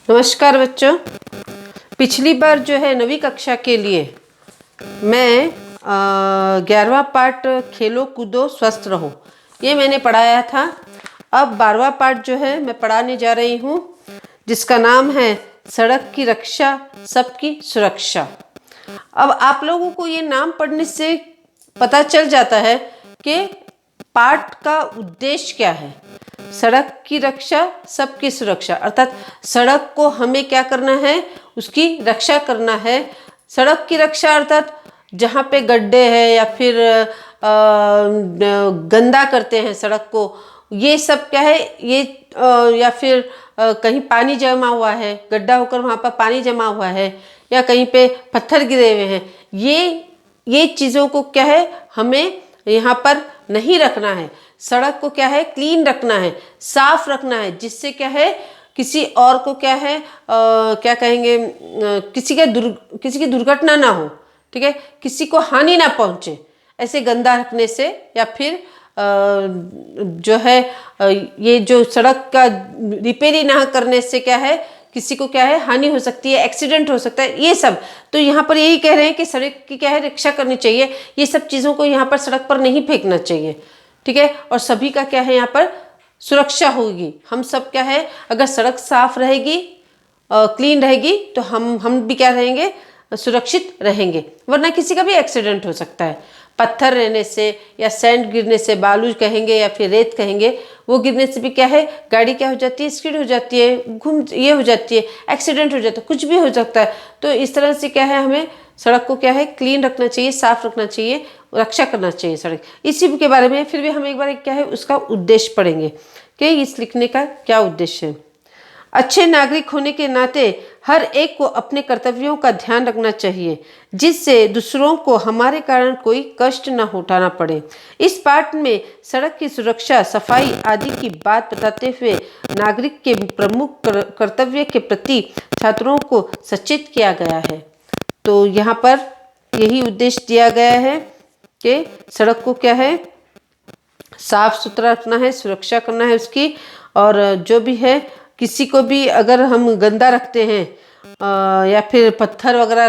नमस्कार बच्चों। पिछली बार जो है 9वीं कक्षा के लिए मैं 11वां पार्ट खेलो कूदो स्वस्थ रहो ये मैंने पढ़ाया था। अब 12वां पार्ट जो है मैं पढ़ाने जा रही हूँ, जिसका नाम है सड़क की रक्षा सबकी सुरक्षा। अब आप लोगों को ये नाम पढ़ने से पता चल जाता है कि पाठ का उद्देश्य क्या है। सड़क की रक्षा सबकी सुरक्षा, अर्थात सड़क को हमें क्या करना है, उसकी रक्षा करना है। सड़क की रक्षा अर्थात जहाँ पे गड्ढे हैं या फिर गंदा करते हैं सड़क को, ये सब क्या है, ये या फिर कहीं पानी जमा हुआ है, गड्ढा होकर वहाँ पर पानी जमा हुआ है, या कहीं पे पत्थर गिरे हुए हैं, ये चीज़ों को क्या है हमें यहाँ पर नहीं रखना है। सड़क को क्या है क्लीन रखना है, साफ रखना है, जिससे क्या है किसी और को क्या है क्या कहेंगे किसी की दुर्घटना ना हो, ठीक है, किसी को हानि ना पहुँचे ऐसे गंदा रखने से, या फिर जो है ये जो सड़क का रिपेयरिंग ना करने से क्या है किसी को क्या है हानि हो सकती है, एक्सीडेंट हो सकता है, ये सब। तो यहाँ पर यही कह रहे हैं कि सड़क की क्या है रक्षा करनी चाहिए। ये सब चीज़ों को यहाँ पर सड़क पर नहीं फेंकना चाहिए, ठीक है। और सभी का क्या है यहाँ पर सुरक्षा होगी। हम सब क्या है, अगर सड़क साफ रहेगी, क्लीन रहेगी, तो हम भी क्या रहेंगे, सुरक्षित रहेंगे। वरना किसी का भी एक्सीडेंट हो सकता है। पत्थर रहने से या सैंड गिरने से, बालू कहेंगे या फिर रेत कहेंगे, वो गिरने से भी क्या है गाड़ी क्या हो जाती है, स्किड हो जाती है, ये हो जाती है, एक्सीडेंट हो जाता है, कुछ भी हो सकता है। तो इस तरह से क्या है हमें सड़क को क्या है क्लीन रखना चाहिए, साफ रखना चाहिए, रक्षा करना चाहिए सड़क। इसी के बारे में फिर भी हम एक बार क्या है उसका उद्देश्य पढ़ेंगे कि इस लिखने का क्या उद्देश्य है। अच्छे नागरिक होने के नाते हर एक को अपने कर्तव्यों का ध्यान रखना चाहिए, जिससे दूसरों को हमारे कारण कोई कष्ट न उठाना पड़े। इस पाठ में सड़क की सुरक्षा, सफाई आदि की बात बताते हुए नागरिक के प्रमुख कर्तव्य के प्रति छात्रों को सचेत किया गया है। तो यहाँ पर यही उद्देश्य दिया गया है कि सड़क को क्या है साफ सुथरा रखना है, सुरक्षा करना है उसकी। और जो भी है किसी को भी अगर हम गंदा रखते हैं या फिर पत्थर वगैरह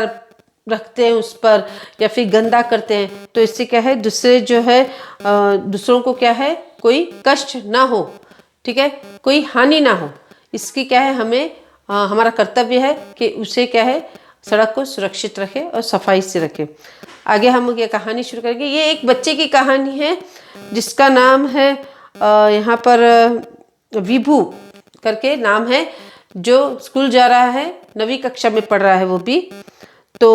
रखते हैं उस पर, या फिर गंदा करते हैं, तो इससे क्या है दूसरे जो है दूसरों को क्या है कोई कष्ट ना हो, ठीक है, कोई हानि ना हो। इसकी क्या है हमें हमारा कर्तव्य है कि उसे क्या है सड़क को सुरक्षित रखे और सफाई से रखे। आगे हम ये कहानी शुरू करेंगे। ये एक बच्चे की कहानी है जिसका नाम है यहाँ पर विभू करके नाम है, जो स्कूल जा रहा है, 9वीं कक्षा में पढ़ रहा है वो भी। तो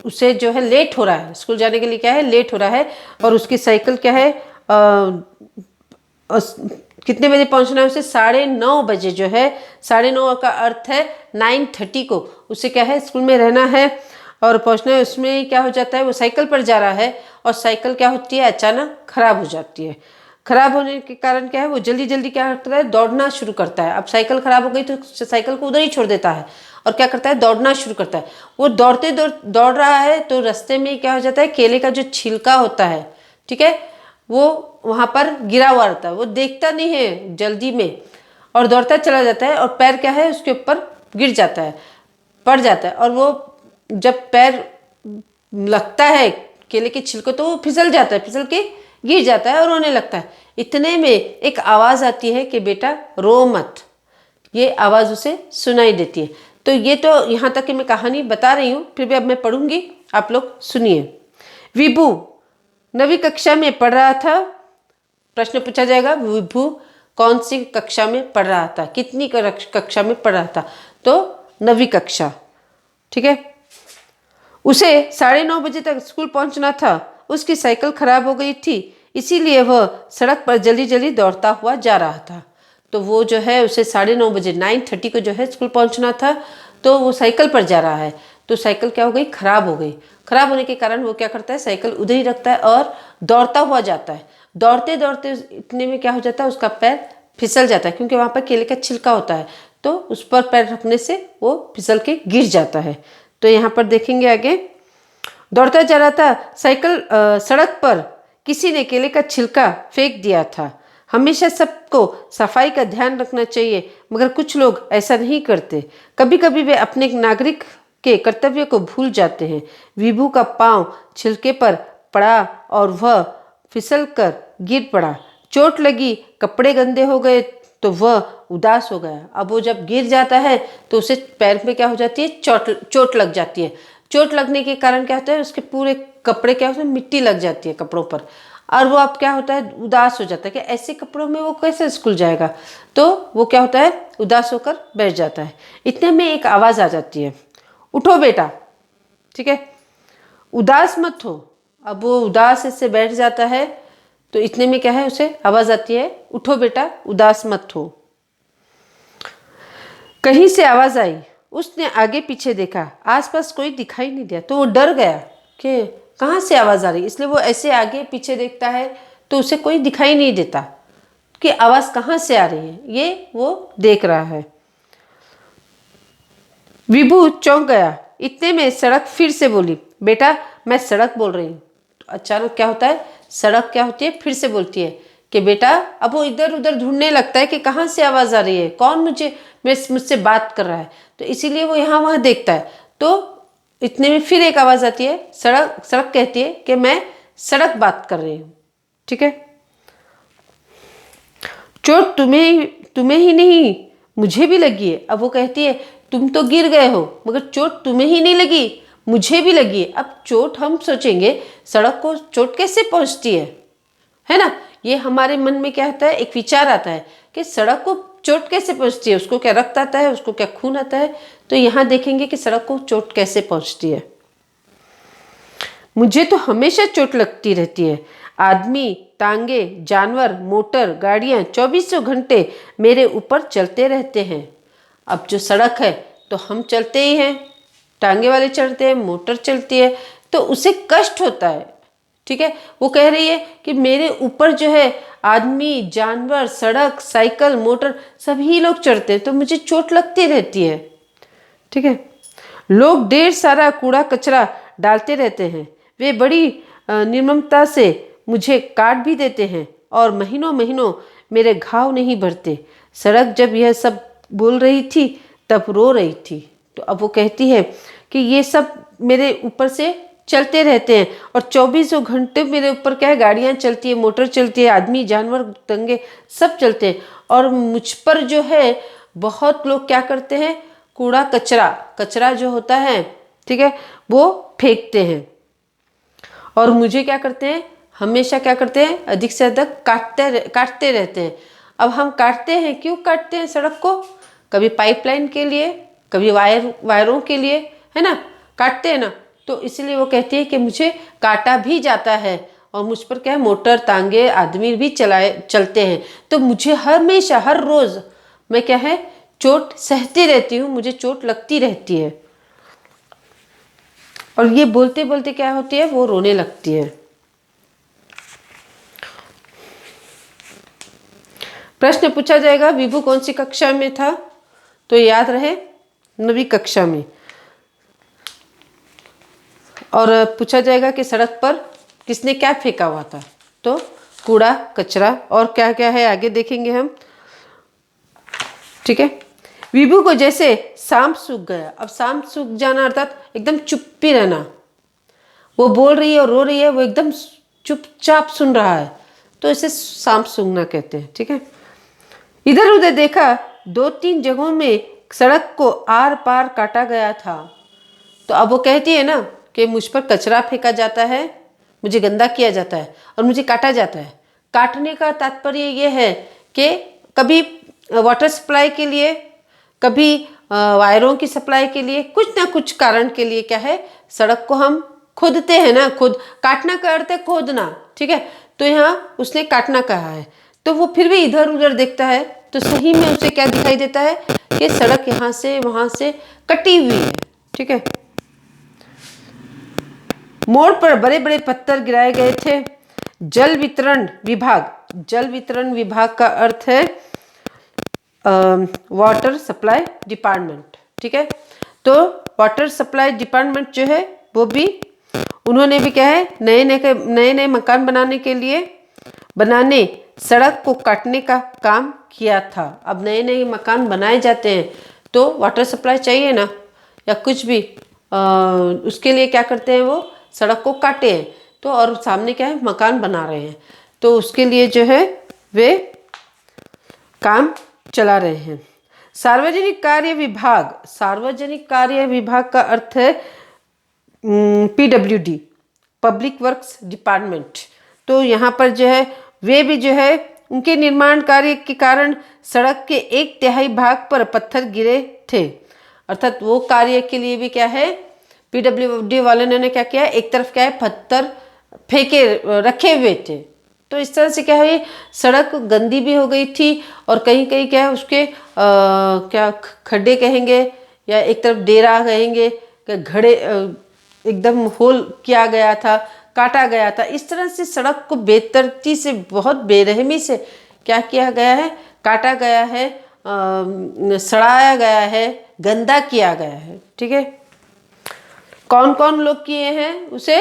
उसे जो है लेट हो रहा है स्कूल जाने के लिए, क्या है लेट हो रहा है, और उसकी साइकिल क्या है कितने बजे पहुंचना है उसे, 9:30 बजे जो है, 9:30 का अर्थ है 9:30 को उसे क्या है स्कूल में रहना है और पहुंचना है। उसमें क्या हो जाता है वो साइकिल पर जा रहा है और साइकिल क्या होती है अचानक खराब हो जाती है। खराब होने के कारण क्या है वो जल्दी जल्दी क्या करता है दौड़ना शुरू करता है। अब साइकिल खराब हो गई तो साइकिल को उधर ही छोड़ देता है और क्या करता है दौड़ना शुरू करता है। वो दौड़ रहा है तो रास्ते में क्या हो जाता है, केले का जो छिलका होता है, ठीक है, वो वहाँ पर गिरा हुआ रहता है। वो देखता नहीं है जल्दी में और दौड़ता चला जाता है, और पैर क्या है उसके ऊपर गिर जाता है, पड़ जाता है। और वो जब पैर लगता है केले के छिलके तो वो फिसल जाता है, फिसल के गिर जाता है और रोने लगता है। इतने में एक आवाज़ आती है कि बेटा रो मत। ये आवाज़ उसे सुनाई देती है। तो ये तो यहाँ तक कि मैं कहानी बता रही हूँ, फिर भी अब मैं पढ़ूंगी, आप लोग सुनिए। विभू 9वीं कक्षा में पढ़ रहा था। प्रश्न पूछा जाएगा विभू कौन सी कक्षा में पढ़ रहा था, कितनी कक्षा में पढ़ रहा था, तो 9वीं कक्षा, ठीक है। उसे 9:30 बजे तक स्कूल पहुंचना था। उसकी साइकिल खराब हो गई थी, इसीलिए वह सड़क पर जल्दी जल्दी दौड़ता हुआ जा रहा था। तो वो जो है उसे 9:30 बजे 9:30 को जो है स्कूल पहुंचना था, तो वो साइकिल पर जा रहा है। तो साइकिल क्या हो गई खराब हो गई। खराब होने के कारण वो क्या करता है साइकिल उधर ही रखता है और दौड़ता हुआ जाता है। दौड़ते दौड़ते इतने में क्या हो जाता है उसका पैर फिसल जाता है, क्योंकि वहाँ पर केले का छिलका होता है, तो उस पर पैर रखने से वो फिसल के गिर जाता है। तो यहाँ पर देखेंगे आगे। दौड़ता जा रहा था, साइकिल सड़क पर किसी ने केले का छिलका फेंक दिया था। हमेशा सबको सफाई का ध्यान रखना चाहिए, मगर कुछ लोग ऐसा नहीं करते। कभी कभी वे अपने नागरिक के कर्तव्य को भूल जाते हैं। विभू का पांव छिलके पर पड़ा और वह फिसल कर गिर पड़ा। चोट लगी, कपड़े गंदे हो गए तो वह उदास हो गया। अब वो जब गिर जाता है तो उसे पैर में क्या हो जाती है, चोट लग जाती है। चोट लगने के कारण क्या होता है, उसके पूरे कपड़े क्या होते हैं, मिट्टी लग जाती है कपड़ों पर, और वो अब क्या होता है, उदास हो जाता है कि ऐसे कपड़ों में वो कैसे स्कूल जाएगा। तो वो क्या होता है, उदास होकर बैठ जाता है। इतने में एक आवाज़ आ जाती है, उठो बेटा, ठीक है, उदास मत हो। अब वो उदास ऐसे बैठ जाता है तो इतने में क्या है, उसे आवाज़ आती है, उठो बेटा, उदास मत हो। कहीं से आवाज़ आई। उसने आगे पीछे देखा, आसपास कोई दिखाई नहीं दिया, तो वो डर गया कि कहाँ से आवाज़ आ रही। इसलिए वो ऐसे आगे पीछे देखता है तो उसे कोई दिखाई नहीं देता कि आवाज़ कहाँ से आ रही है, ये वो देख रहा है। विभू चौंक गया। इतने में सड़क फिर से बोली, बेटा मैं सड़क बोल रही हूँ। तो अचानक क्या होता है, सड़क क्या होती है, फिर से बोलती है कि बेटा। अब वो इधर उधर ढूंढने लगता है कि कहाँ से आवाज़ आ रही है, कौन मुझसे बात कर रहा है। तो इसीलिए वो यहाँ वहाँ देखता है। तो इतने में फिर एक आवाज़ आती है, सड़क कहती है कि मैं सड़क बात कर रही हूँ, ठीक है। चोट तुम्हें ही नहीं, मुझे भी लगी है। अब वो कहती है, तुम तो गिर गए हो, मगर चोट तुम्हें ही नहीं लगी, मुझे भी लगी है। अब चोट, हम सोचेंगे सड़क को चोट कैसे पहुंचती है ना। ये हमारे मन में क्या आता है, एक विचार आता है कि सड़क को चोट कैसे पहुंचती है, उसको क्या रक्त आता है, उसको क्या खून आता है। तो यहाँ देखेंगे कि सड़क को चोट कैसे पहुंचती है। मुझे तो हमेशा चोट लगती रहती है। आदमी, टांगे, जानवर, मोटर, गाड़ियाँ 24 घंटे मेरे ऊपर चलते रहते हैं। अब जो सड़क है तो हम चलते ही हैं, टांगे वाले चलते हैं, मोटर चलती है, तो उसे कष्ट होता है, ठीक है। वो कह रही है कि मेरे ऊपर जो है आदमी, जानवर, सड़क, साइकिल, मोटर सभी लोग चढ़ते हैं, तो मुझे चोट लगती रहती है, ठीक है। लोग ढेर सारा कूड़ा कचरा डालते रहते हैं। वे बड़ी निर्ममता से मुझे काट भी देते हैं और महीनों महीनों मेरे घाव नहीं भरते। सड़क जब यह सब बोल रही थी तब रो रही थी। तो अब वो कहती है कि ये सब मेरे ऊपर से चलते रहते हैं और 24 घंटे मेरे ऊपर क्या है, गाड़ियाँ चलती है, मोटर चलती है, आदमी, जानवर, दंगे सब चलते हैं, और मुझ पर जो है बहुत लोग क्या करते हैं, कूड़ा कचरा जो होता है, ठीक है, वो फेंकते हैं। और मुझे क्या करते हैं, हमेशा क्या करते हैं, अधिक से अधिक काटते रहते हैं। अब हम काटते हैं, क्यों काटते हैं सड़क को, कभी पाइपलाइन के लिए, कभी वायरों के लिए, है ना, काटते हैं ना। तो इसलिए वो कहती है कि मुझे काटा भी जाता है और मुझ पर क्या है, मोटर, तांगे, आदमी भी चलते हैं, तो मुझे हमेशा हर रोज मैं क्या है, चोट सहती रहती हूँ, मुझे चोट लगती रहती है। और ये बोलते बोलते क्या होती है, वो रोने लगती है। प्रश्न पूछा जाएगा, विभू कौन सी कक्षा में था, तो याद रहे 9वीं कक्षा में। और पूछा जाएगा कि सड़क पर किसने क्या फेंका हुआ था, तो कूड़ा कचरा, और क्या क्या है आगे देखेंगे हम, ठीक है। विभू को जैसे सांप सूख गया। अब सांप सूख जाना अर्थात एकदम चुप्पी रहना। वो बोल रही है और रो रही है, वो एकदम चुपचाप सुन रहा है, तो इसे सांप सूंघना कहते हैं, ठीक है। इधर उधर देखा, 2-3 जगहों में सड़क को आर पार काटा गया था। तो अब वो कहती है ना कि मुझ पर कचरा फेंका जाता है, मुझे गंदा किया जाता है और मुझे काटा जाता है। काटने का तात्पर्य ये है कि कभी वाटर सप्लाई के लिए, कभी वायरों की सप्लाई के लिए, कुछ ना कुछ कारण के लिए क्या है, सड़क को हम खोदते हैं ना। काटना का अर्थ है खोदना, ठीक है। तो यहाँ उसने काटना कहा है, तो वो फिर भी इधर उधर देखता है, तो सही में उसे क्या दिखाई देता है कि सड़क यहाँ से वहाँ से कटी हुई है, ठीक है। मोड़ पर बड़े बड़े पत्थर गिराए गए थे। जल वितरण विभाग का अर्थ है वाटर सप्लाई डिपार्टमेंट, ठीक है। तो वाटर सप्लाई डिपार्टमेंट जो है वो भी, उन्होंने भी क्या है, नए नए मकान बनाने सड़क को काटने का काम किया था। अब नए नए मकान बनाए जाते हैं तो वाटर सप्लाई चाहिए ना, या कुछ भी उसके लिए क्या करते हैं, वो सड़क को काटे हैं। तो और सामने क्या है, मकान बना रहे हैं, तो उसके लिए जो है वे काम चला रहे हैं। सार्वजनिक कार्य विभाग, सार्वजनिक कार्य विभाग का अर्थ है PWD, पब्लिक वर्क्स डिपार्टमेंट। तो यहाँ पर जो है वे भी जो है उनके निर्माण कार्य के कारण सड़क के 1/3 भाग पर पत्थर गिरे थे। अर्थात वो कार्य के लिए भी क्या है, PWD वाले ने क्या किया, एक तरफ क्या है पत्थर फेंके रखे हुए थे। तो इस तरह से क्या है, सड़क गंदी भी हो गई थी और कहीं कहीं क्या है उसके क्या खड्डे कहेंगे या एक तरफ डेरा कहेंगे, घड़े एकदम होल किया गया था, काटा गया था। इस तरह से सड़क को बेतरतीब से, बहुत बेरहमी से क्या किया गया है, काटा गया है, सड़ाया गया है, गंदा किया गया है। ठीक है, कौन कौन लोग किए हैं उसे,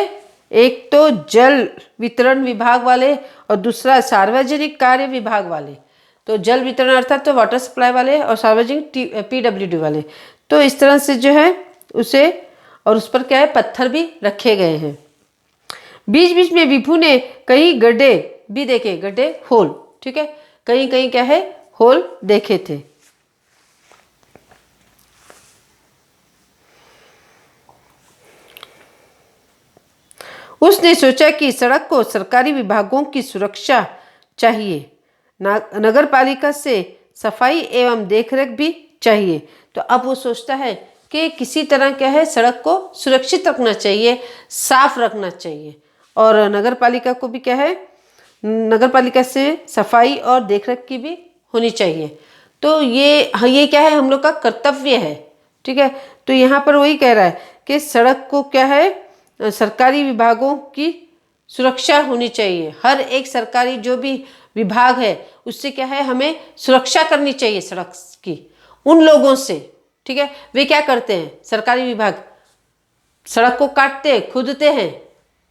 एक तो जल वितरण विभाग वाले और दूसरा सार्वजनिक कार्य विभाग वाले। तो जल वितरण अर्थात तो वाटर सप्लाई वाले और सार्वजनिक PWD वाले। तो इस तरह से जो है उसे, और उस पर क्या है पत्थर भी रखे गए हैं। बीच बीच में विभू ने कई गड्ढे भी देखे, गड्ढे होल, ठीक है, कहीं कहीं क्या है होल देखे थे। उसने सोचा कि सड़क को सरकारी विभागों की सुरक्षा चाहिए, नगर पालिका से सफाई एवं देखरेख भी चाहिए। तो अब वो सोचता है कि किसी तरह क्या है सड़क को सुरक्षित रखना चाहिए, साफ रखना चाहिए, और नगर पालिका को भी क्या है, नगर पालिका से सफाई और देखरेख की भी होनी चाहिए। तो ये क्या है, हम लोग का कर्तव्य है। ठीक है, तो यहाँ पर वही कह रहा है कि सड़क को क्या है, सरकारी विभागों की सुरक्षा होनी चाहिए। हर एक सरकारी जो भी विभाग है उससे क्या है, हमें सुरक्षा करनी चाहिए सड़क की, उन लोगों से। ठीक है, वे क्या करते हैं, सरकारी विभाग सड़क को काटते हैं, खोदते हैं,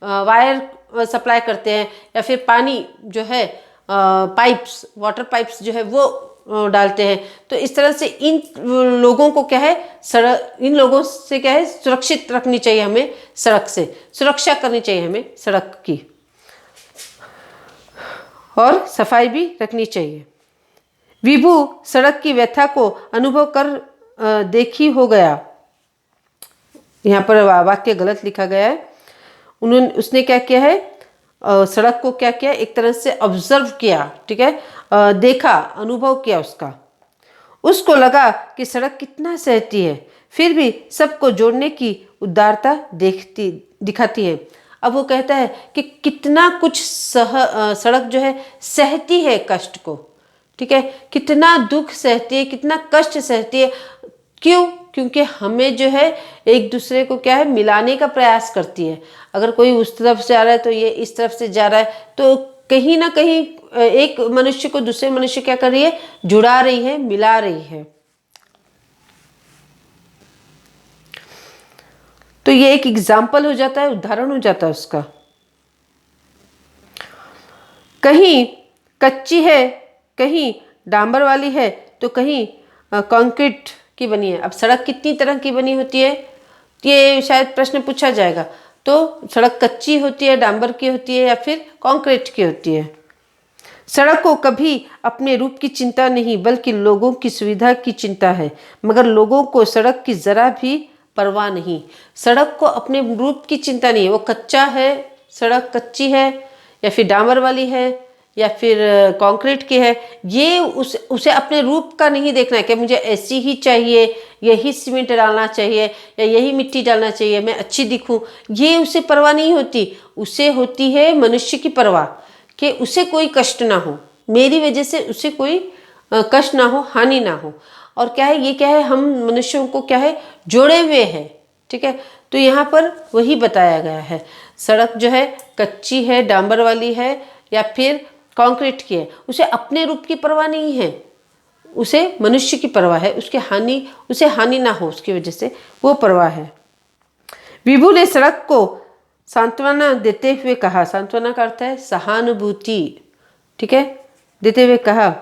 वायर सप्लाई करते हैं, या फिर पानी जो है पाइप्स, वाटर पाइप्स जो है वो डालते हैं। तो इस तरह से इन लोगों को क्या है, सड़क, इन लोगों से क्या है सुरक्षित रखनी चाहिए, हमें सड़क से सुरक्षा करनी चाहिए, हमें सड़क की, और सफाई भी रखनी चाहिए। विभू सड़क की व्यथा को अनुभव कर देखी हो गया। यहाँ पर वाक्य गलत लिखा गया है। उसने क्या किया है, सड़क को क्या किया, एक तरह से ऑब्जर्व किया। ठीक है, देखा, अनुभव किया उसका। उसको लगा कि सड़क कितना सहती है, फिर भी सबको जोड़ने की उदारता दिखाती है। अब वो कहता है कि कितना कुछ सड़क जो है सहती है कष्ट को। ठीक है, कितना दुख सहती है, कितना कष्ट सहती है। क्यों? क्योंकि हमें जो है एक दूसरे को क्या है मिलाने का प्रयास करती है। अगर कोई उस तरफ से आ रहा है तो ये इस तरफ से जा रहा है, तो कहीं ना कहीं एक मनुष्य को दूसरे मनुष्य क्या कर रही है, जुड़ा रही है, मिला रही है। तो ये एक एग्जाम्पल हो जाता है, उदाहरण हो जाता है उसका। कहीं कच्ची है, कहीं डांबर वाली है, तो कहीं कंक्रीट की बनी है। अब सड़क कितनी तरह की बनी होती है, ये शायद प्रश्न पूछा जाएगा। तो सड़क कच्ची होती है, डांबर की होती है, या फिर कंक्रीट की होती है। सड़क को कभी अपने रूप की चिंता नहीं, बल्कि लोगों की सुविधा की चिंता है। मगर लोगों को सड़क की जरा भी परवाह नहीं। सड़क को अपने रूप की चिंता नहीं है, वो कच्चा है, सड़क कच्ची है, या फिर डामर वाली है, या फिर कंक्रीट की है, ये उसे अपने रूप का नहीं देखना है कि मुझे ऐसी ही चाहिए, यही सीमेंट डालना चाहिए या यही मिट्टी डालना चाहिए, मैं अच्छी दिखूं, ये उसे परवाह नहीं होती। उसे होती है मनुष्य की परवाह, कि उसे कोई कष्ट ना हो, मेरी वजह से उसे कोई कष्ट ना हो, हानि ना हो। और क्या है, ये क्या है, हम मनुष्यों को क्या है जोड़े हुए हैं। ठीक है, तो यहाँ पर वही बताया गया है। सड़क जो है कच्ची है, डांबर वाली है, या फिर कंक्रीट की है, उसे अपने रूप की परवाह नहीं है, उसे मनुष्य की परवाह है, उसे हानि ना हो उसकी वजह से वो परवाह है। विभू ने सड़क को सांत्वना देते हुए कहा, सांत्वना का अर्थ है सहानुभूति। ठीक है, देते हुए कहा,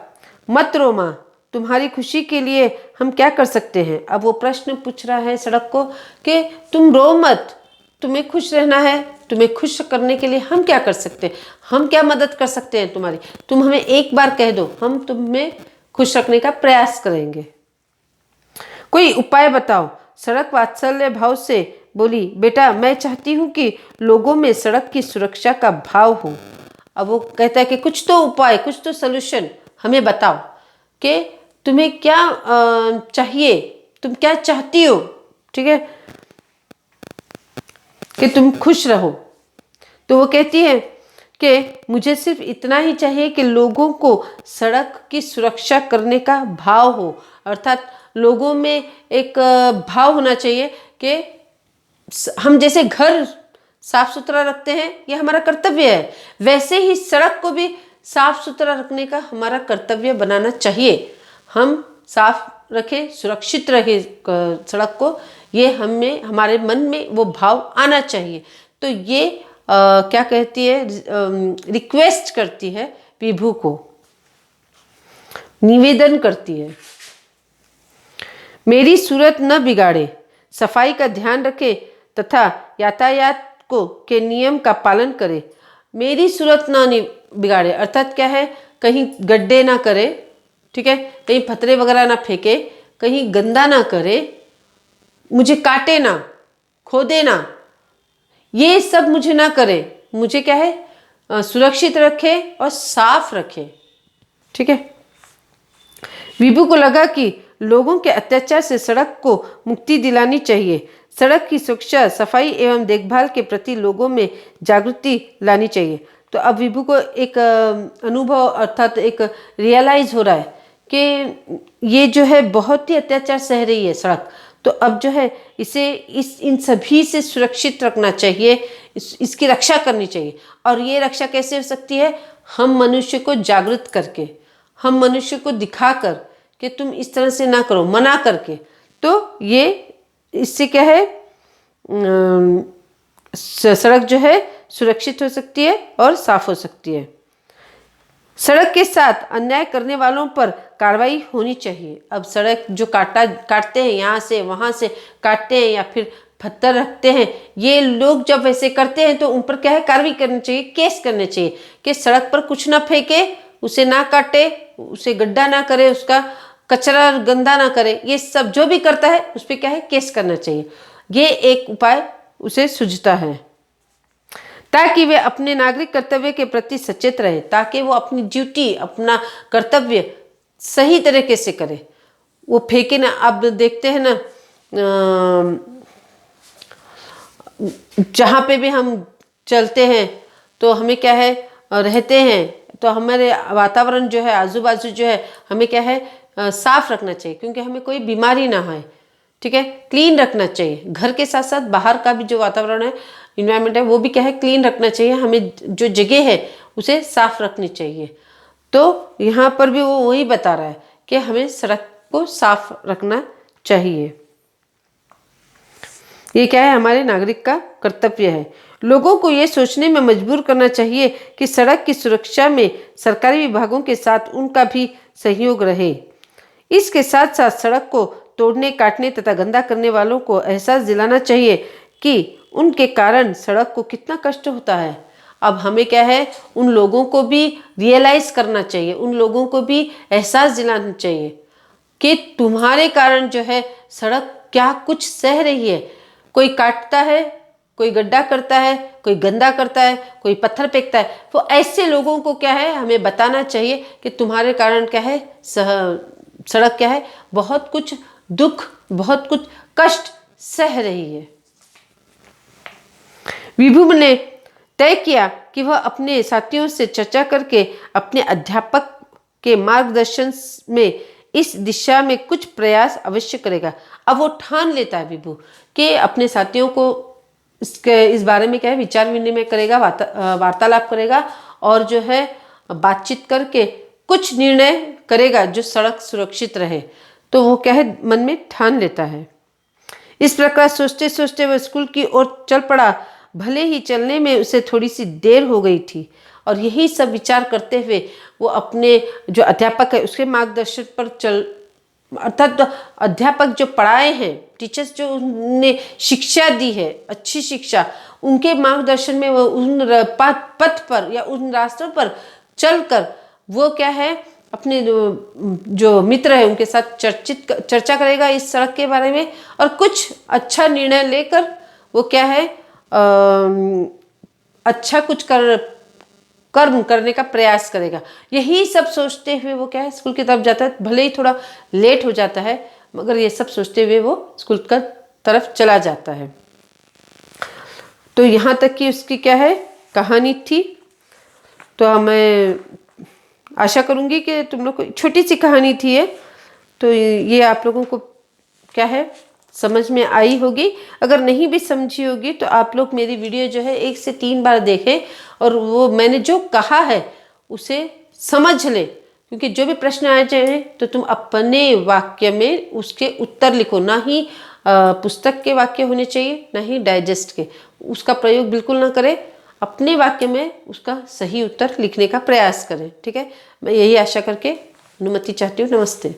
मत रो माँ, तुम्हारी खुशी के लिए हम क्या कर सकते हैं। अब वो प्रश्न पूछ रहा है सड़क को कि तुम रो मत, तुम्हें खुश रहना है, तुम्हें खुश करने के लिए हम क्या कर सकते हैं, हम क्या मदद कर सकते हैं तुम्हारी, तुम हमें एक बार कह दो, हम तुम्हें खुश रखने का प्रयास करेंगे, कोई उपाय बताओ। सड़क वात्सल्य भाव से बोली, बेटा मैं चाहती हूँ कि लोगों में सड़क की सुरक्षा का भाव हो। अब वो कहता है कि कुछ तो उपाय, कुछ तो सलूशन हमें बताओ कि तुम्हें क्या चाहिए, तुम क्या चाहती हो, ठीक है, कि तुम खुश रहो। तो वो कहती है कि मुझे सिर्फ इतना ही चाहिए कि लोगों को सड़क की सुरक्षा करने का भाव हो, अर्थात लोगों में एक भाव होना चाहिए कि हम जैसे घर साफ सुथरा रखते हैं, ये हमारा कर्तव्य है, वैसे ही सड़क को भी साफ सुथरा रखने का हमारा कर्तव्य बनाना चाहिए। हम साफ रखें, सुरक्षित रहे सड़क को, ये हमें, हमारे मन में वो भाव आना चाहिए। तो ये क्या कहती है, रिक्वेस्ट करती है विभू को, निवेदन करती है, मेरी सूरत न बिगाड़े, सफाई का ध्यान रखे तथा यातायात को के नियम का पालन करे। मेरी सूरत ना बिगाड़े अर्थात क्या है, कहीं गड्ढे ना करे, ठीक है, कहीं फतरे वगैरह ना फेंके, कहीं गंदा ना करे, मुझे काटे ना, खोदे ना, ये सब मुझे ना करे, मुझे क्या है सुरक्षित रखे और साफ रखे, ठीक है। विभू को लगा कि लोगों के अत्याचार से सड़क को मुक्ति दिलानी चाहिए, सड़क की सुरक्षा, सफाई एवं देखभाल के प्रति लोगों में जागृति लानी चाहिए। तो अब विभू को एक अनुभव अर्थात एक रियलाइज हो रहा है कि ये जो है बहुत ही अत्याचार सह रही है सड़क, तो अब जो है इसे इन सभी से सुरक्षित रखना चाहिए, इसकी रक्षा करनी चाहिए। और ये रक्षा कैसे हो सकती है, हम मनुष्य को जागृत करके, हम मनुष्य को दिखाकर कि तुम इस तरह से ना करो, मना करके। तो ये इससे क्या है, सड़क जो है सुरक्षित हो सकती है और साफ हो सकती है। सड़क के साथ अन्याय करने वालों पर कार्रवाई होनी चाहिए। अब सड़क जो काटते हैं, यहाँ से वहाँ से काटते हैं या फिर पत्थर रखते हैं, ये लोग जब वैसे करते हैं तो उन पर क्या है, कार्रवाई करनी चाहिए, केस करने चाहिए कि सड़क पर कुछ ना फेंके, उसे ना काटे, उसे गड्ढा ना करे, उसका कचरा गंदा ना करे, ये सब जो भी करता है उस पर क्या है, केस करना चाहिए। ये एक उपाय उसे सूझता है ताकि वे अपने नागरिक कर्तव्य के प्रति सचेत रहे, ताकि वो अपनी ड्यूटी, अपना कर्तव्य सही तरीके से करे, वो फेंके ना। अब देखते हैं ना, जहाँ पे भी हम चलते हैं तो हमें क्या है, रहते हैं तो हमारे वातावरण जो है, आजू बाजू जो है, हमें क्या है साफ रखना चाहिए, क्योंकि हमें कोई बीमारी ना आए, ठीक है, क्लीन रखना चाहिए। घर के साथ साथ बाहर का भी जो वातावरण है, इन्वायरमेंट है, वो भी क्या है, क्लीन रखना चाहिए, हमें जो जगह है उसे साफ रखनी चाहिए। तो यहाँ पर भी वो वही बता रहा है कि हमें सड़क को साफ रखना चाहिए, ये क्या है, हमारे नागरिक का कर्तव्य है। लोगों को ये सोचने में मजबूर करना चाहिए कि सड़क की सुरक्षा में सरकारी विभागों के साथ उनका भी सहयोग रहे। इसके साथ साथ सड़क को तोड़ने, काटने तथा गंदा करने वालों को एहसास दिलाना चाहिए कि उनके कारण सड़क को कितना कष्ट होता है। अब हमें क्या है, उन लोगों को भी रियलाइज करना चाहिए, उन लोगों को भी एहसास दिलाना चाहिए कि तुम्हारे कारण जो है सड़क क्या कुछ सह रही है। कोई काटता है, कोई गड्ढा करता है, कोई गंदा करता है, कोई पत्थर फेंकता है, तो ऐसे लोगों को क्या है, हमें बताना चाहिए कि तुम्हारे कारण क्या है, सड़क क्या है, बहुत कुछ दुख, बहुत कुछ कष्ट सह रही है। विभू ने तय किया कि वह अपने साथियों से चर्चा करके अपने अध्यापक के मार्गदर्शन में इस दिशा में कुछ प्रयास अवश्य करेगा। अब वो ठान लेता है विभू कि अपने साथियों को इस बारे में क्या है, विचार विनिमय करेगा, वार्तालाप करेगा और जो है बातचीत करके कुछ निर्णय करेगा जो सड़क सुरक्षित रहे। तो वो क्या है, मन में ठान लेता है। इस प्रकार सोचते सोचते वह स्कूल की ओर चल पड़ा। भले ही चलने में उसे थोड़ी सी देर हो गई थी और यही सब विचार करते हुए वो अपने जो अध्यापक है उसके मार्गदर्शन पर चल, अर्थात अध्यापक जो पढ़ाए हैं, टीचर्स जो उन्हें शिक्षा दी है, अच्छी शिक्षा, उनके मार्गदर्शन में वो उन पथ पर या उन रास्तों पर चलकर वो क्या है अपने जो मित्र है उनके साथ चर्चा करेगा इस सड़क के बारे में, और कुछ अच्छा निर्णय लेकर वो क्या है अच्छा कुछ कर्म करने का प्रयास करेगा। यही सब सोचते हुए वो क्या है स्कूल की तरफ जाता है, भले ही थोड़ा लेट हो जाता है मगर ये सब सोचते हुए वो स्कूल का तरफ चला जाता है। तो यहाँ तक कि उसकी क्या है कहानी थी। तो मैं आशा करूँगी कि तुम लोग को छोटी सी कहानी थी ये, तो ये आप लोगों को क्या है समझ में आई होगी। अगर नहीं भी समझी होगी तो आप लोग मेरी वीडियो जो है 1 से 3 बार देखें और वो मैंने जो कहा है उसे समझ लें, क्योंकि जो भी प्रश्न आ जाए तो तुम अपने वाक्य में उसके उत्तर लिखो, ना ही पुस्तक के वाक्य होने चाहिए ना ही डाइजेस्ट के, उसका प्रयोग बिल्कुल ना करें। अपने वाक्य में उसका सही उत्तर लिखने का प्रयास करें। ठीक है, मैं यही आशा करके अनुमति चाहती हूँ। नमस्ते।